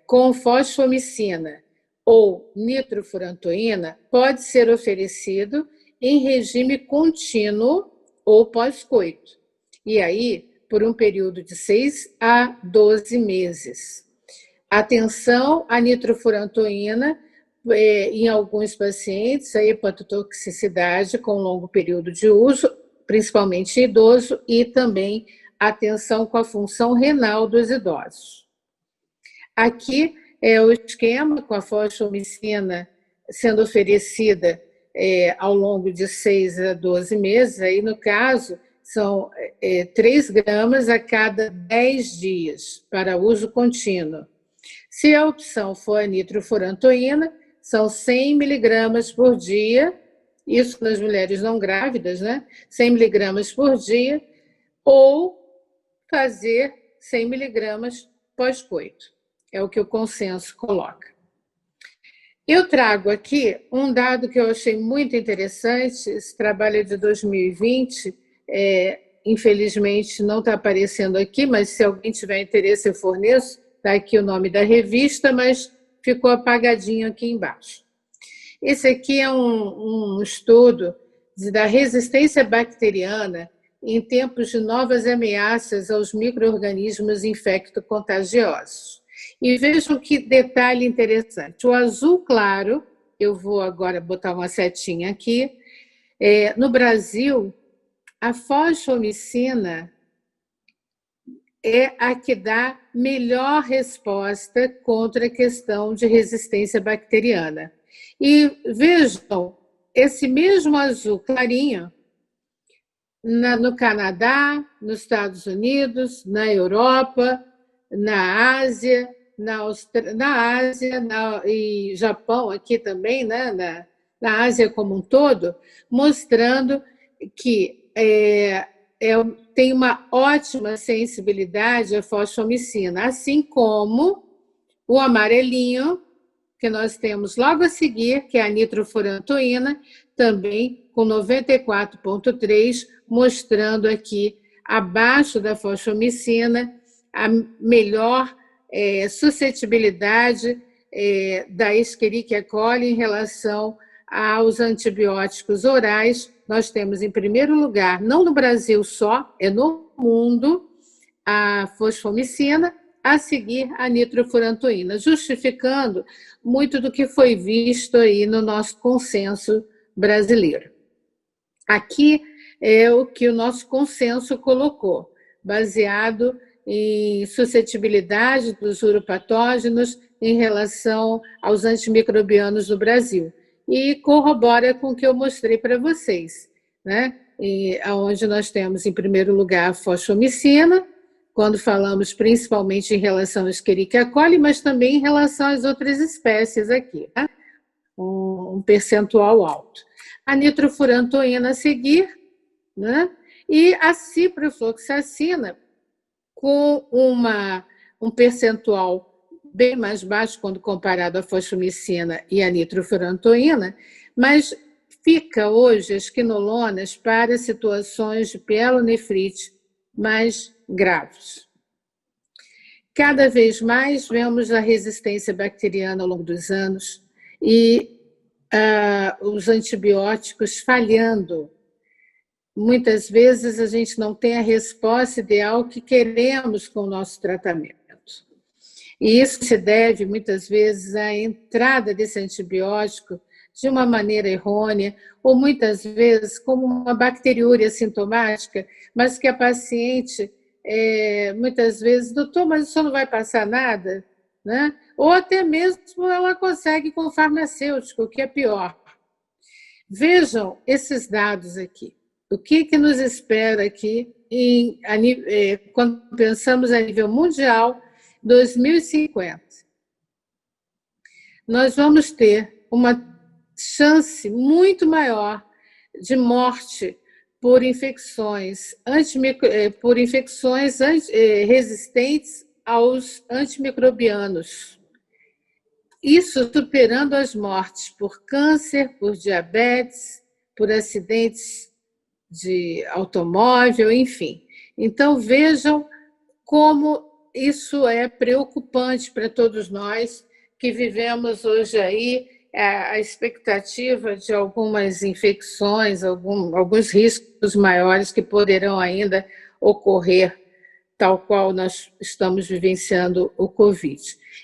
com fosfomicina ou nitrofurantoína pode ser oferecido em regime contínuo ou pós-coito. E aí, por um período de 6 a 12 meses. Atenção à nitrofurantoína, em alguns pacientes, a hepatotoxicidade com longo período de uso, principalmente em idoso, e também atenção com a função renal dos idosos. Aqui é o esquema com a fosfomicina sendo oferecida ao longo de 6 a 12 meses, aí no caso são 3 gramas a cada 10 dias para uso contínuo. Se a opção for a nitrofurantoína, são 100 miligramas por dia, isso nas mulheres não grávidas, né? 100 miligramas por dia, ou fazer 100 miligramas pós-coito. É o que o consenso coloca. Eu trago aqui um dado que eu achei muito interessante, esse trabalho é de 2020, infelizmente não está aparecendo aqui, mas se alguém tiver interesse eu forneço, está aqui o nome da revista, mas ficou apagadinho aqui embaixo. Esse aqui é um estudo da resistência bacteriana em tempos de novas ameaças aos micro-organismos infecto-contagiosos. E vejam que detalhe interessante. O azul claro, eu vou agora botar uma setinha aqui, no Brasil, a fosfomicina é a que dá melhor resposta contra a questão de resistência bacteriana. E vejam, esse mesmo azul clarinho, no Canadá, nos Estados Unidos, na Europa, na Ásia, e Japão aqui também, né? na Ásia como um todo, mostrando que tem uma ótima sensibilidade à fosfomicina, assim como o amarelinho, que nós temos logo a seguir, que é a nitrofurantoína, também com 94,3, mostrando aqui, abaixo da fosfomicina, a melhor suscetibilidade da Escherichia coli em relação aos antibióticos orais. Nós temos, em primeiro lugar, não no Brasil só, é no mundo, a fosfomicina, a seguir a nitrofurantoína, justificando muito do que foi visto aí no nosso consenso brasileiro. Aqui é o que o nosso consenso colocou, baseado em suscetibilidade dos uropatógenos em relação aos antimicrobianos no Brasil. E corrobora com o que eu mostrei para vocês, né? Onde nós temos, em primeiro lugar, a fosfomicina, quando falamos principalmente em relação ao Escherichia coli, mas também em relação às outras espécies aqui, né? Um percentual alto. A nitrofurantoína a seguir, né? E a ciprofloxacina, com um percentual bem mais baixo quando comparado à fosfomicina e à nitrofurantoína, mas fica hoje as quinolonas para situações de pielonefrite mais graves. Cada vez mais vemos a resistência bacteriana ao longo dos anos e os antibióticos falhando. Muitas vezes a gente não tem a resposta ideal que queremos com o nosso tratamento. E isso se deve, muitas vezes, à entrada desse antibiótico de uma maneira errônea, ou muitas vezes como uma bacteriúria sintomática, mas que a paciente, muitas vezes, doutor, mas isso não vai passar nada, né? Ou até mesmo ela consegue com o farmacêutico, o que é pior. Vejam esses dados aqui. O que nos espera aqui quando pensamos a nível mundial, 2050? Nós vamos ter uma chance muito maior de morte por infecções, resistentes aos antimicrobianos. Isso superando as mortes por câncer, por diabetes, por acidentes de automóvel, enfim. Então, vejam como isso é preocupante para todos nós que vivemos hoje aí a expectativa de algumas infecções, alguns riscos maiores que poderão ainda ocorrer, tal qual nós estamos vivenciando o Covid.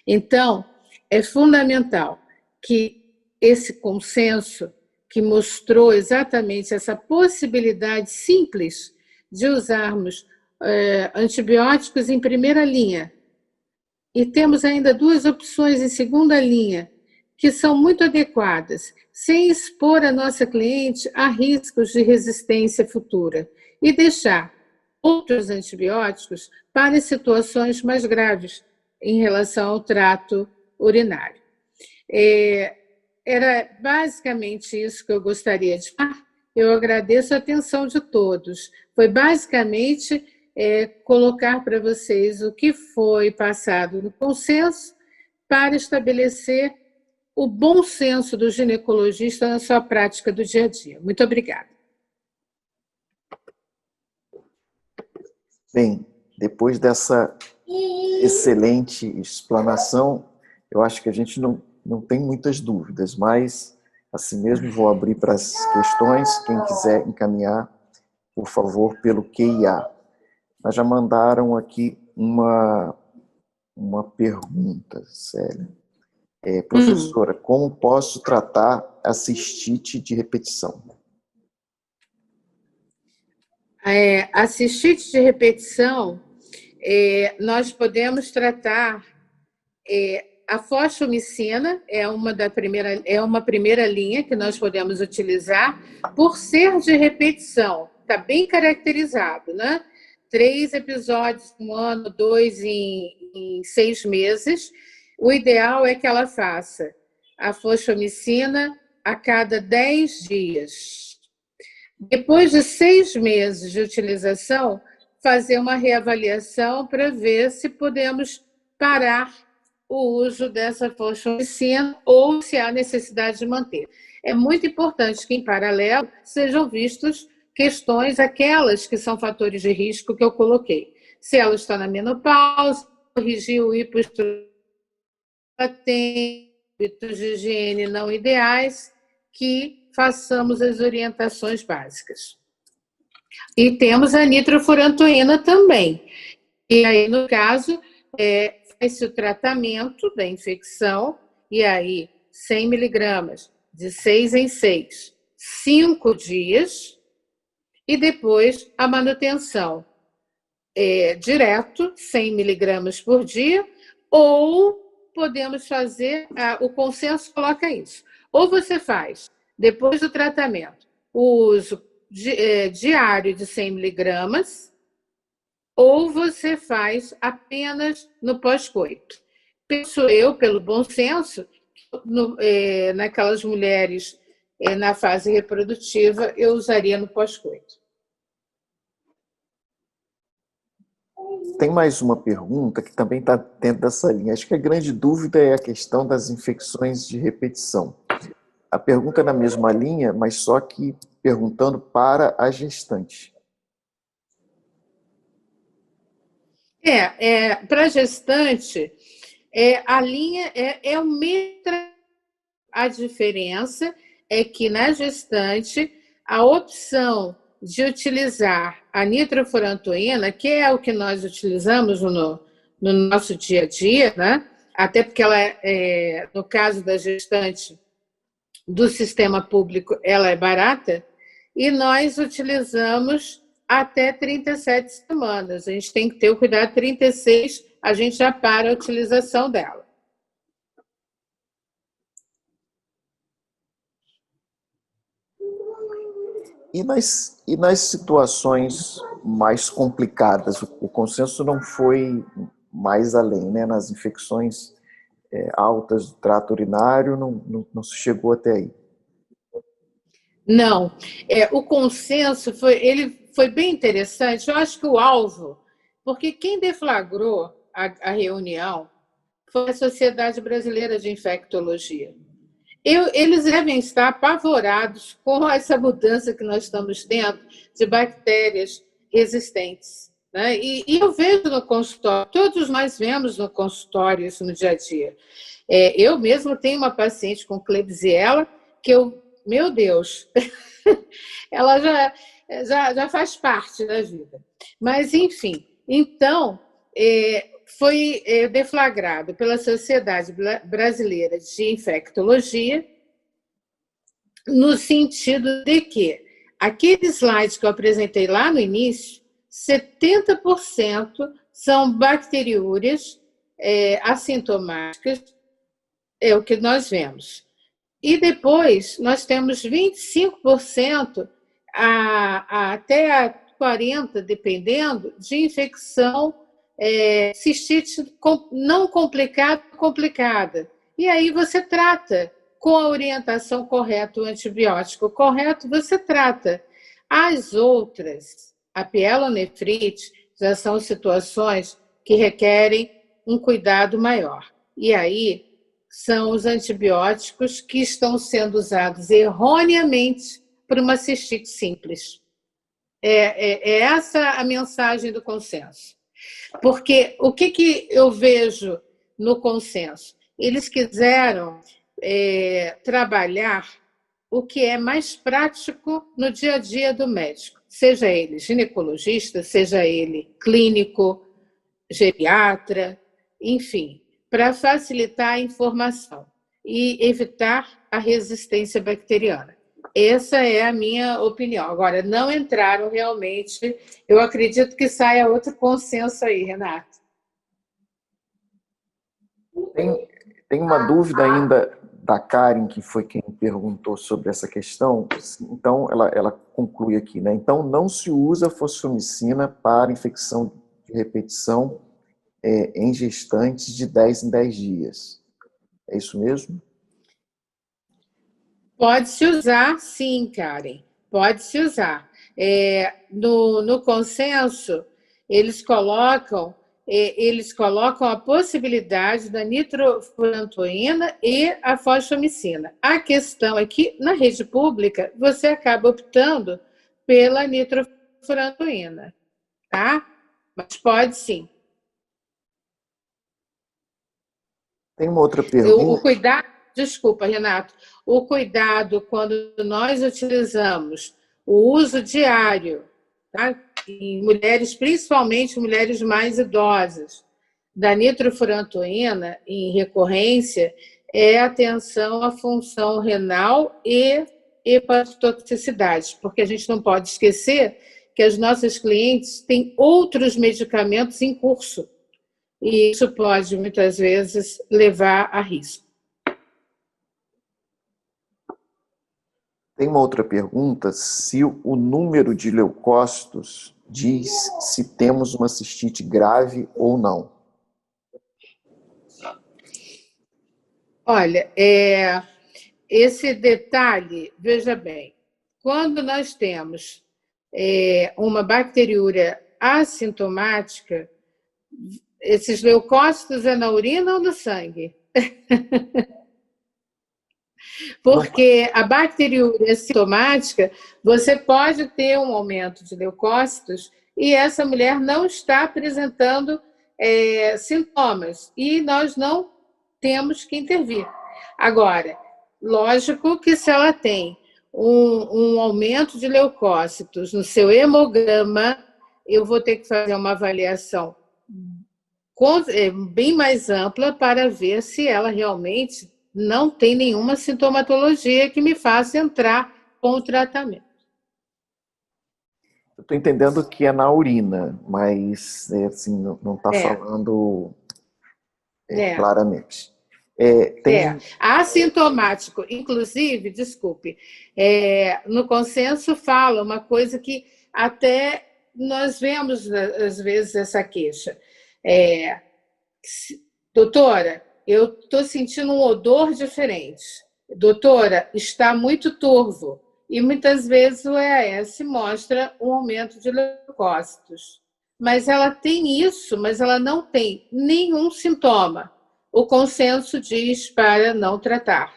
Então, é fundamental que esse consenso que mostrou exatamente essa possibilidade simples de usarmos antibióticos em primeira linha, e temos ainda duas opções em segunda linha, que são muito adequadas, sem expor a nossa cliente a riscos de resistência futura, e deixar outros antibióticos para situações mais graves em relação ao trato urinário. Era basicamente isso que eu gostaria de falar. Eu agradeço a atenção de todos. Foi basicamente colocar para vocês o que foi passado no consenso para estabelecer o bom senso do ginecologista na sua prática do dia a dia. Muito obrigada. Bem, depois dessa excelente explanação, eu acho que a gente não tem muitas dúvidas, mas assim mesmo vou abrir para as questões. Quem quiser encaminhar, por favor, pelo QIA. Mas já mandaram aqui uma pergunta, Célia. Professora, como posso tratar a cistite de repetição? A cistite de repetição, nós podemos tratar a fosfomicina, é uma primeira linha que nós podemos utilizar, por ser de repetição, está bem caracterizado, né? 3 episódios no ano, 2 em 6 meses. O ideal é que ela faça a fosfomicina a cada 10 dias. Depois de 6 meses de utilização, fazer uma reavaliação para ver se podemos parar o uso dessa fosfomicina ou se há necessidade de manter. É muito importante que, em paralelo, sejam vistas questões, aquelas que são fatores de risco que eu coloquei. Se ela está na menopausa, corrigir o hipoestrogênio, tem hábitos de higiene não ideais, que façamos as orientações básicas. E temos a nitrofurantoína também. E aí, no caso, faz-se o tratamento da infecção, e aí 100 miligramas, de 6 em 6, 5 dias, e depois a manutenção direto, 100 miligramas por dia, ou podemos fazer, o consenso coloca isso, ou você faz, depois do tratamento, o uso diário de 100 miligramas, ou você faz apenas no pós-coito. Penso eu, pelo bom senso, naquelas mulheres na fase reprodutiva, eu usaria no pós-coito. Tem mais uma pergunta que também está dentro dessa linha. Acho que a grande dúvida é a questão das infecções de repetição. A pergunta é na mesma linha, mas só que perguntando para a gestante. Para a gestante, a linha é o mesmo. A diferença é que na gestante, a opção de utilizar a nitrofurantoína, que é o que nós utilizamos no nosso dia a dia, né? Até porque ela no caso da gestante do sistema público, ela é barata, e nós utilizamos até 37 semanas. A gente tem que ter o cuidado, 36, a gente já para a utilização dela. E nas situações mais complicadas, o consenso não foi mais além, né? Nas infecções altas do trato urinário, não se chegou até aí. Não, o consenso foi bem interessante. Eu acho que o alvo, porque quem deflagrou a reunião foi a Sociedade Brasileira de Infectologia. Eles devem estar apavorados com essa mudança que nós estamos tendo de bactérias resistentes, né? E eu vejo no consultório, todos nós vemos no consultório isso no dia a dia. Eu mesmo tenho uma paciente com Klebsiella que meu Deus, ela já faz parte da vida. Mas, enfim, então, foi deflagrado pela Sociedade Brasileira de Infectologia, no sentido de que aquele slide que eu apresentei lá no início, 70% são bacteriúrias assintomáticas, é o que nós vemos. E depois nós temos 25% até 40%, dependendo, de infecção cistite não complicada. E aí você trata com a orientação correta, o antibiótico correto, você trata. As outras, a pielonefrite, já são situações que requerem um cuidado maior. E aí são os antibióticos que estão sendo usados erroneamente por uma cistite simples. É essa a mensagem do consenso. Porque o que eu vejo no consenso? Eles quiseram trabalhar o que é mais prático no dia a dia do médico, seja ele ginecologista, seja ele clínico, geriatra, enfim, para facilitar a informação e evitar a resistência bacteriana. Essa é a minha opinião. Agora, não entraram realmente, eu acredito que saia outro consenso aí, Renato. Tem uma dúvida ainda da Karen, que foi quem perguntou sobre essa questão. Então, ela conclui aqui, né? Então, não se usa fosfomicina para infecção de repetição em gestantes de 10 em 10 dias. É isso mesmo? Pode-se usar, sim, Karen. Pode-se usar. No consenso, eles colocam a possibilidade da nitrofurantoína e a fosfomicina. A questão é que, na rede pública, você acaba optando pela nitrofurantoína, tá? Mas pode sim. Tem uma outra pergunta. Desculpa, Renato. O cuidado quando nós utilizamos o uso diário, tá? Em mulheres, principalmente mulheres mais idosas, da nitrofurantoína em recorrência é atenção à função renal e hepatotoxicidade, porque a gente não pode esquecer que as nossas clientes têm outros medicamentos em curso, e isso pode, muitas vezes, levar a risco. Tem uma outra pergunta, se o número de leucócitos diz se temos uma cistite grave ou não. Olha, esse detalhe, veja bem, quando nós temos uma bacteriúria assintomática, esses leucócitos é na urina ou no sangue? Porque a bacteriúria assintomática, você pode ter um aumento de leucócitos e essa mulher não está apresentando sintomas e nós não temos que intervir. Agora, lógico que se ela tem um aumento de leucócitos no seu hemograma, eu vou ter que fazer uma avaliação bem mais ampla para ver se ela realmente não tem nenhuma sintomatologia que me faça entrar com o tratamento. Eu estou entendendo que é na urina, mas assim, não está falando claramente. Assintomático, inclusive, desculpe, no consenso fala uma coisa que até nós vemos, às vezes, essa queixa. Doutora, eu estou sentindo um odor diferente. Doutora, está muito turvo. E muitas vezes o EAS mostra um aumento de leucócitos. Mas ela tem isso, mas ela não tem nenhum sintoma. O consenso diz para não tratar.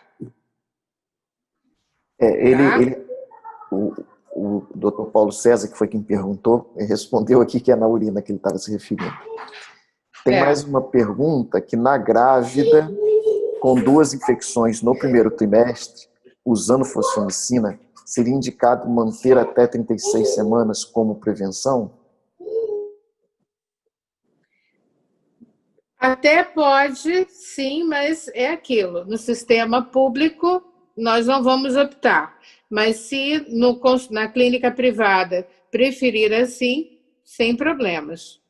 O doutor Paulo César, que foi quem perguntou, respondeu aqui que é na urina que ele estava se referindo. Tem mais uma pergunta, que na grávida, com 2 infecções no primeiro trimestre, usando fosfomicina, seria indicado manter até 36 semanas como prevenção? Até pode, sim, mas é aquilo. No sistema público, nós não vamos optar. Mas se na clínica privada preferir assim, sem problemas.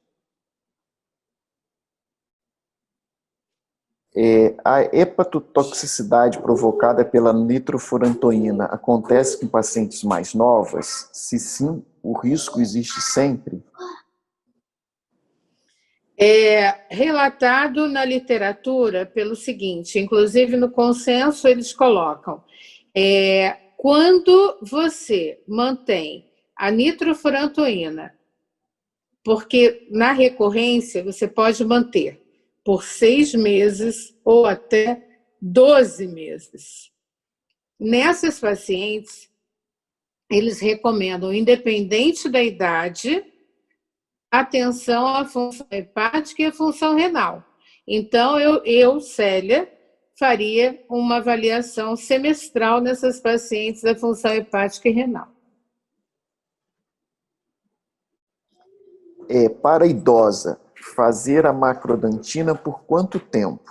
A hepatotoxicidade provocada pela nitrofurantoína acontece com pacientes mais novas? Se sim, o risco existe sempre? É relatado na literatura pelo seguinte, inclusive no consenso eles colocam, quando você mantém a nitrofurantoína, porque na recorrência você pode manter por 6 meses ou até 12 meses. Nessas pacientes, eles recomendam, independente da idade, atenção à função hepática e à função renal. Então, eu, Célia, faria uma avaliação semestral nessas pacientes da função hepática e renal. Para a idosa, fazer a macrodantina por quanto tempo?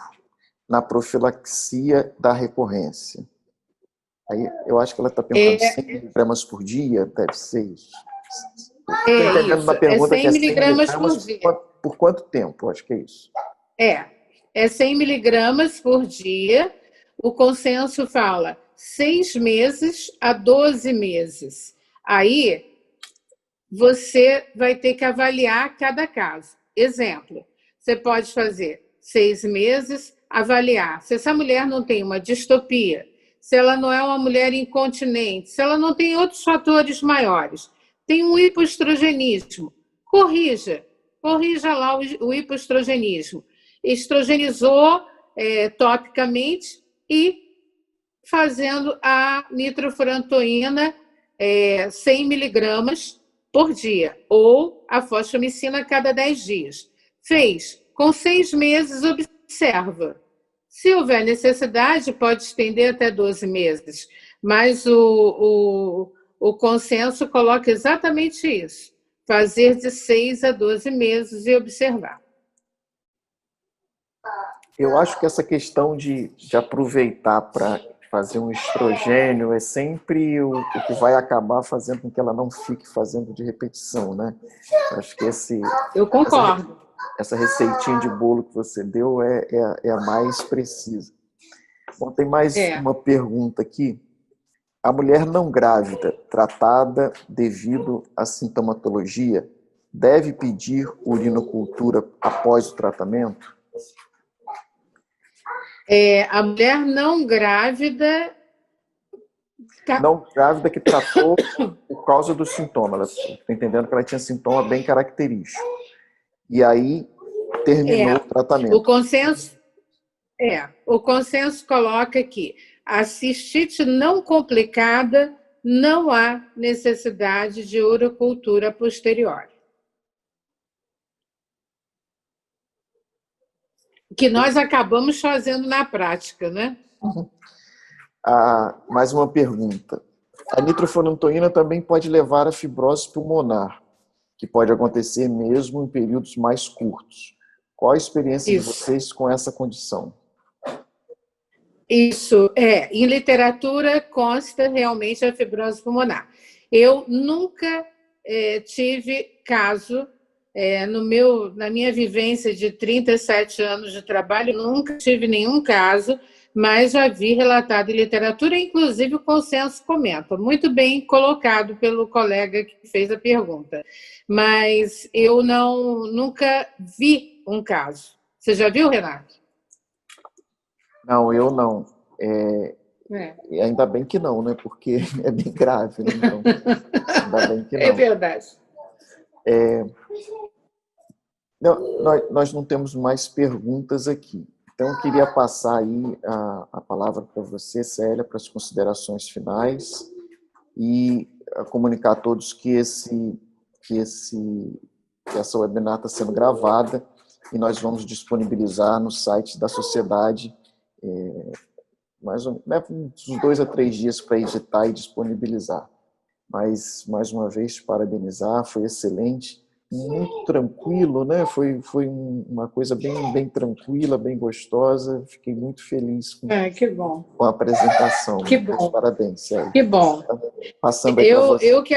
Na profilaxia da recorrência. Aí, eu acho que ela está perguntando 100 miligramas por dia, deve ser isso. Estou entendendo uma pergunta 100 miligramas por dia. Por quanto tempo? Acho que é isso. É 100 miligramas por dia. O consenso fala 6 meses a 12 meses. Aí, você vai ter que avaliar cada caso. Exemplo, você pode fazer 6 meses, avaliar. Se essa mulher não tem uma distopia, se ela não é uma mulher incontinente, se ela não tem outros fatores maiores, tem um hipoestrogenismo, corrija lá o hipoestrogenismo. Estrogenizou topicamente e fazendo a nitrofurantoína 100 miligramas por dia, ou a fosfomicina a cada 10 dias. Fez, com 6 meses, observa. Se houver necessidade, pode estender até 12 meses, mas o consenso coloca exatamente isso, fazer de 6 a 12 meses e observar. Eu acho que essa questão de aproveitar para fazer um estrogênio é sempre o que vai acabar fazendo com que ela não fique fazendo de repetição, né? Acho que Eu concordo. essa receitinha de bolo que você deu é a mais precisa. Bom, tem mais uma pergunta aqui. A mulher não grávida, tratada devido à sintomatologia, deve pedir urinocultura após o tratamento? A mulher não grávida... Não grávida que tratou por causa do sintoma. Ela está entendendo que ela tinha sintoma bem característico. E aí terminou o tratamento. O consenso coloca que a cistite não complicada não há necessidade de urocultura posterior. Que nós acabamos fazendo na prática, né? Mais uma pergunta. A nitrofurantoína também pode levar a fibrose pulmonar, que pode acontecer mesmo em períodos mais curtos. Qual a experiência de vocês com essa condição? Isso, em literatura consta realmente a fibrose pulmonar. Eu nunca tive caso, na minha vivência de 37 anos de trabalho, nunca tive nenhum caso, mas já vi relatado em literatura, inclusive o consenso comenta. Muito bem colocado pelo colega que fez a pergunta. Mas eu nunca vi um caso. Você já viu, Renato? Não, eu não. Ainda bem que não, né? Porque é bem grave, né? Então, ainda bem que não. É verdade. Nós não temos mais perguntas aqui. Então, eu queria passar aí a palavra para você, Célia, para as considerações finais e comunicar a todos que essa webinar está sendo gravada e nós vamos disponibilizar no site da sociedade leva uns 2 a 3 dias para editar e disponibilizar. Mas, mais uma vez, parabenizar, foi excelente, muito tranquilo, né? Foi uma coisa bem tranquila, bem gostosa. Fiquei muito feliz com a apresentação. Que bom. Parabéns, Célia. Que bom. Passando aí para você. Eu que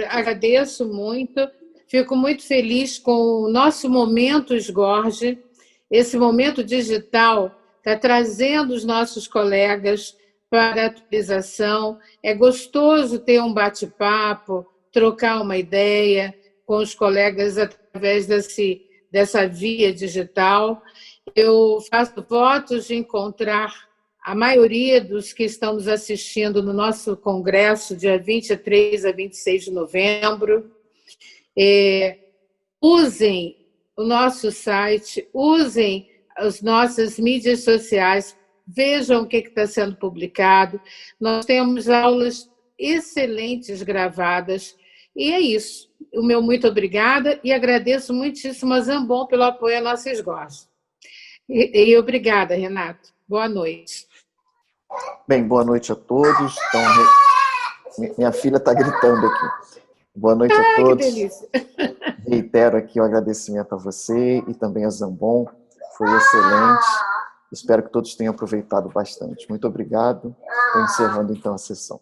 agradeço muito, fico muito feliz com o nosso momento SGORG, esse momento digital está trazendo os nossos colegas para a atualização. É gostoso ter um bate-papo, trocar uma ideia com os colegas através dessa via digital. Eu faço votos de encontrar a maioria dos que estamos assistindo no nosso congresso, dia 23 a 26 de novembro. Usem o nosso site, usem as nossas mídias sociais, vejam o que está sendo publicado. Nós temos aulas excelentes gravadas, e é isso. O meu muito obrigada e agradeço muitíssimo a Zambon pelo apoio à nossa SGORG. E obrigada, Renato. Boa noite. Bem, boa noite a todos. Então, minha filha está gritando aqui. Boa noite a todos. Que delícia. Reitero aqui o agradecimento a você e também a Zambon. Foi excelente. Espero que todos tenham aproveitado bastante. Muito obrigado. Estou encerrando então a sessão.